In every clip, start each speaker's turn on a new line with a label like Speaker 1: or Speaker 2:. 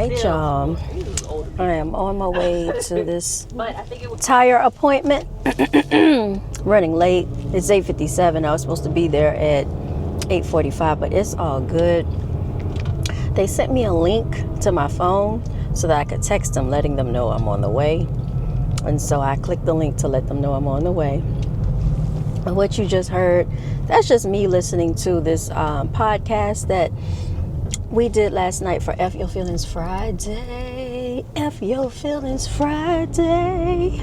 Speaker 1: right, y'all. I am on my way to this tire appointment. Running late. It's 8:57. I was supposed to be there at 8:45, but it's all good. They sent me a link to my phone so that I could text them, letting them know I'm on the way. And so I clicked the link to let them know I'm on the way. And what you just heard, that's just me listening to this podcast that we did last night for F Your Feelings Friday. F Your Feelings Friday.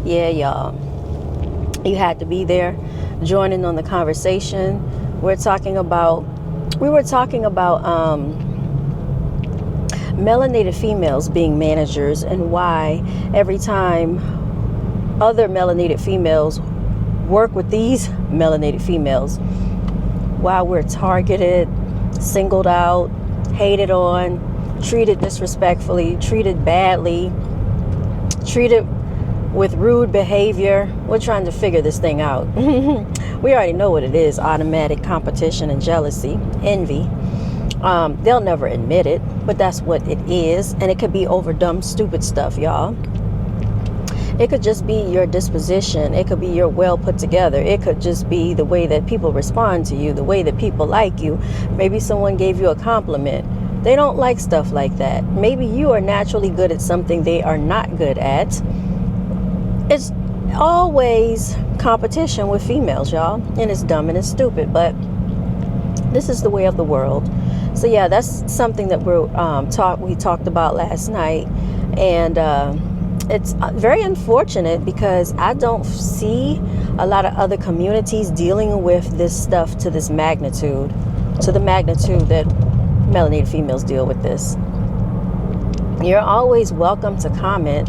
Speaker 1: Yeah, y'all. You had to be there, joining on the conversation. We were talking about melanated females being managers, and why every time other melanated females work with these melanated females, while we're targeted, singled out, hated on, treated disrespectfully, treated badly, treated with rude behavior. We're trying to figure this thing out. We already know what it is: automatic competition and jealousy, envy. They'll never admit it, but that's what it is. And it could be over dumb, stupid stuff, y'all. It could just be your disposition. It could be your well put together. It could just be the way that people respond to you, the way that people like you. Maybe someone gave you a compliment. They don't like stuff like that. Maybe you are naturally good at something they are not good at. It's always competition with females, y'all. And it's dumb and it's stupid, but this is the way of the world. So yeah, that's something that we talked about last night. And it's very unfortunate because I don't see a lot of other communities dealing with this stuff to this magnitude, to the magnitude that melanated females deal with this. You're always welcome to comment,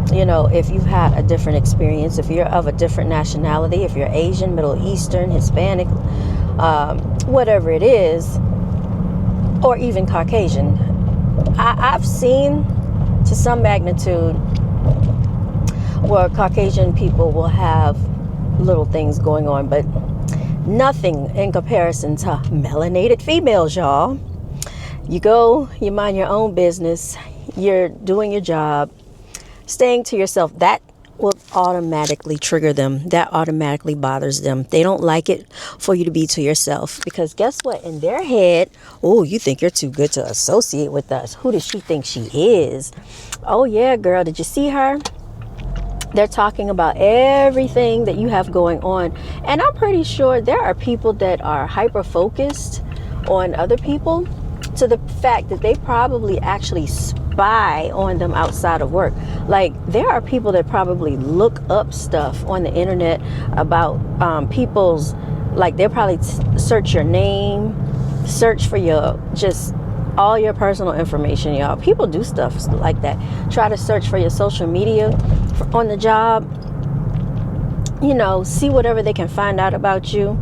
Speaker 1: if you've had a different experience, if you're of a different nationality, if you're Asian, Middle Eastern, Hispanic, whatever it is, or even Caucasian. I've seen to some magnitude where Caucasian people will have little things going on, but nothing in comparison to melanated females, y'all. You go, you mind your own business, you're doing your job, staying to yourself. That will automatically trigger them. That automatically bothers them. They don't like it for you to be to yourself, because guess what? In their head, oh, you think you're too good to associate with us. Who does she think she is? Oh yeah, girl, did you see her? They're talking about everything that you have going on. And I'm pretty sure there are people that are hyper focused on other people to the fact that they probably actually spy on them outside of work. Like, there are people that probably look up stuff on the internet about people's, like, they'll probably search your name, search for your, just all your personal information, y'all. People do stuff like that. Try to search for your social media on the job, see whatever they can find out about you,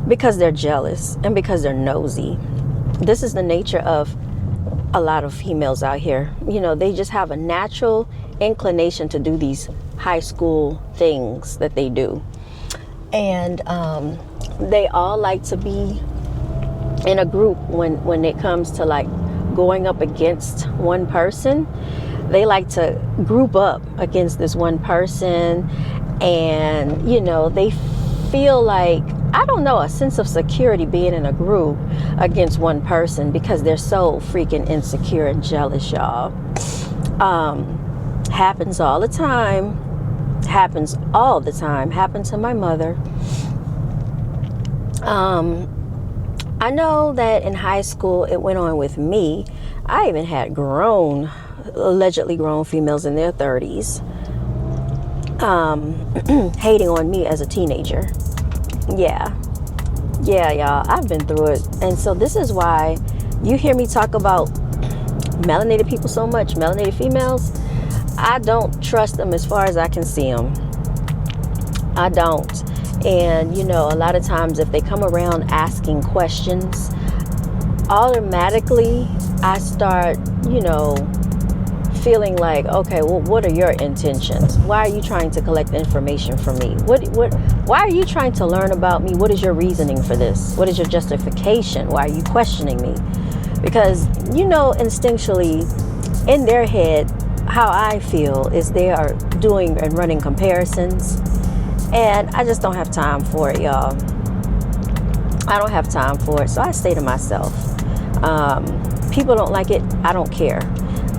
Speaker 1: because they're jealous and because they're nosy. This is the nature of a lot of females out here. They just have a natural inclination to do these high school things that they do. And they all like to be in a group when it comes to like going up against one person. They like to group up against this one person, and they feel like, I don't know, a sense of security being in a group against one person, because they're so freaking insecure and jealous, y'all. Happens all the time. Happens to my mother. I know that in high school it went on with me. I even had allegedly grown females in their 30s hating on me as a teenager. Yeah, y'all, I've been through it. And so this is why you hear me talk about melanated people so much, melanated females. I don't trust them as far as I can see them. I don't. And, a lot of times if they come around asking questions, automatically I start, feeling like, okay, well, what are your intentions? Why are you trying to collect information from me? Why are you trying to learn about me? What is your reasoning for this? What is your justification? Why are you questioning me? Because, instinctually, in their head, how I feel is they are doing and running comparisons, and I just don't have time for it, y'all. I don't have time for it, so I stay to myself. People don't like it, I don't care.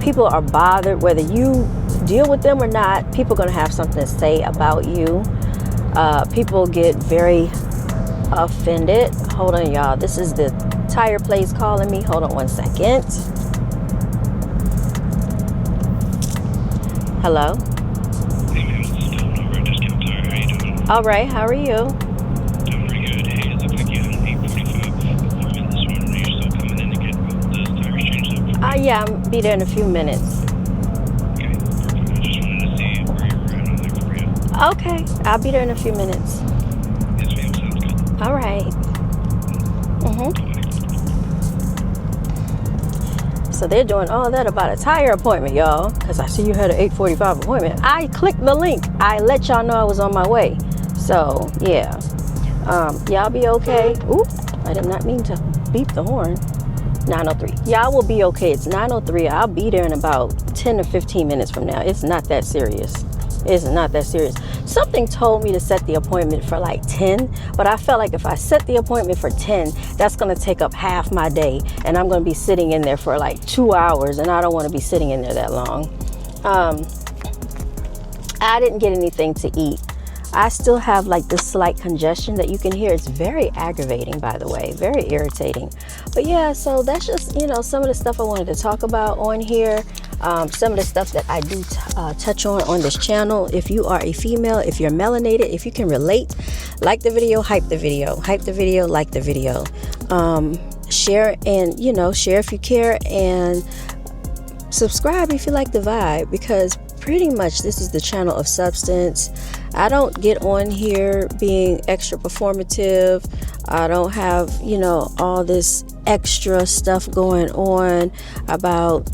Speaker 1: People are bothered whether you deal with them or not. People are going to have something to say about you. People get very offended. Hold on, y'all. This is the tire place calling me. Hold on one second. Hello?
Speaker 2: Hey man, this is Dylan over at Discount Tire. How you doing?
Speaker 1: All right, how are you?
Speaker 2: Doing pretty good. Hey, it looks like you had an 8:45 appointment this morning. Are you still coming in to get the tires changed up?
Speaker 1: Yeah, I'll be there in a few minutes.
Speaker 2: Okay, perfect. I just wanted to see where you were at on there for you.
Speaker 1: Okay, I'll be there in a few minutes.
Speaker 2: Yes ma'am, sounds good.
Speaker 1: All right. So they're doing all that about a tire appointment, y'all, because I see you had an 8:45 appointment. I clicked the link. I let y'all know I was on my way. So yeah, y'all be okay. Oop, I did not mean to beep the horn. 9:03. Y'all will be okay. It's 9:03. I'll be there in about 10 to 15 minutes from now. It's not that serious. It's not that serious. Something told me to set the appointment for like 10, but I felt like if I set the appointment for 10, that's going to take up half my day, and I'm going to be sitting in there for like 2 hours, and I don't want to be sitting in there that long. I didn't get anything to eat. I still have like this slight congestion that you can hear. It's very aggravating, by the way, very irritating. But yeah, so that's just, you know, some of the stuff I wanted to talk about on here. Some of the stuff that I do touch on this channel. If you are a female, if you're melanated, if you can relate, like the video, hype the video, like the video. Share, and, you know, share if you care, and subscribe if you like the vibe, because pretty much this is the channel of substance. I don't get on here being extra performative. I don't have, you know, all this extra stuff going on about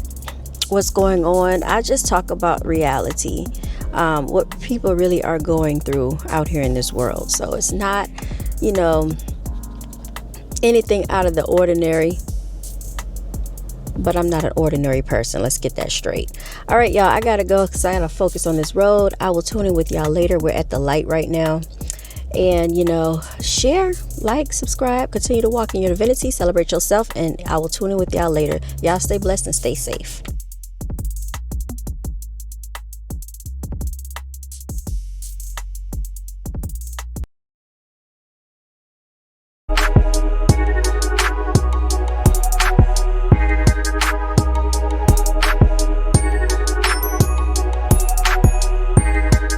Speaker 1: what's going on. I just talk about reality, what people really are going through out here in this world. So it's not, you know, anything out of the ordinary. But I'm not an ordinary person. Let's get that straight. All right, y'all, I gotta go because I gotta focus on this road. I will tune in with y'all later. We're at the light right now. And, you know, share, like, subscribe, continue to walk in your divinity, celebrate yourself, and I will tune in with y'all later. Y'all stay blessed and stay safe.